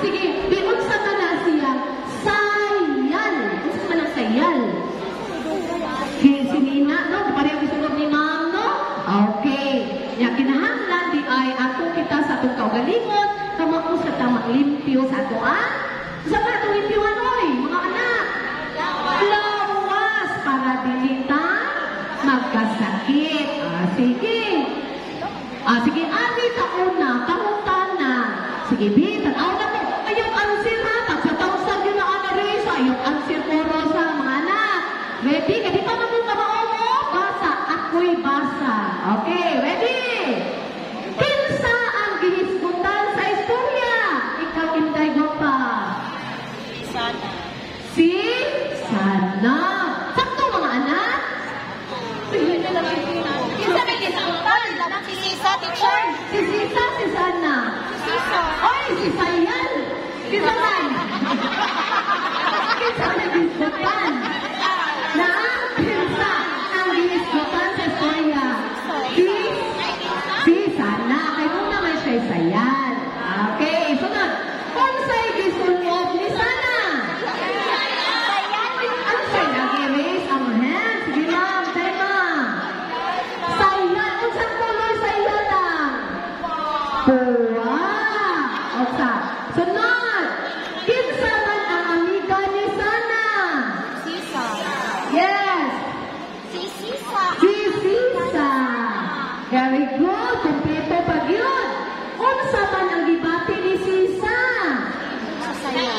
Sige, biyon sa kana siya. Sayal. Unsa man ang sayal? Si Nina, no? Pareho gisulod ni Ma'am, no? Okay. Ya kinahanglan di ay ako kita sa atong kaugalingon, kamao sa tamang limpyo sa ato, Sa atong limpyuhan, oy, mga anak. Lawas para dili ta magkasakit. Sige. Sige, ari ta una, pangutana. Sige, bitan. Aw na mo. Ayong answer ha. Tagsa-tawsag yun na anarisa. Ayong answer ko, Rosa, mga anak. Ready? Kasi pa naman ka mo. Basa. Ako'y basa. Okay, ready? Kinsa ang gihisgutan sa istorya? Ikaw, Inday Guapa. Sana. Si Sana. Sakto, mga anak? Kinsa may gisgutan? Si Sisa, teacher. Si Sisa, si Sana. Si Sisa. Oy, si Sayan. Si Saman. Kinsa ang gihisgutan? Na kinsa ang gihisgutan sa istorya? Si Sana. Kaya muna may siya Sayan. Okay, sunod. Kung sa'y gisulod ni Sana? Ano sa'y nag-erase ang hand? Sige lang, tayo ma. Sayan. Unsang tuloy Sayan lang? Puwa. Oksa. Sunod. Kinsa man ang amiga ni Sana? Sisa. Yes. Si Sisa. Si Sisa. Very good. Kompleto pag yun. Unsa man ang gibati ni Sisa? Sa saya.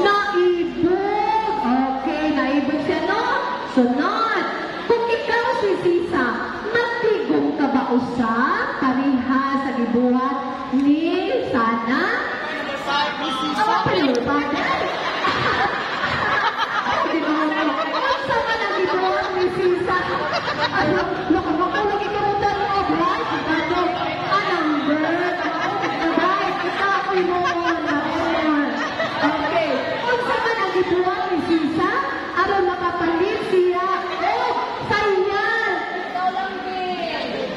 Naibog. Okay, naibog siya, no? Sunod. Kung ikaw si Sisa, matigong ka ba usap? Pariha sa gibuhat ni Sana? Ni Sisa. Ang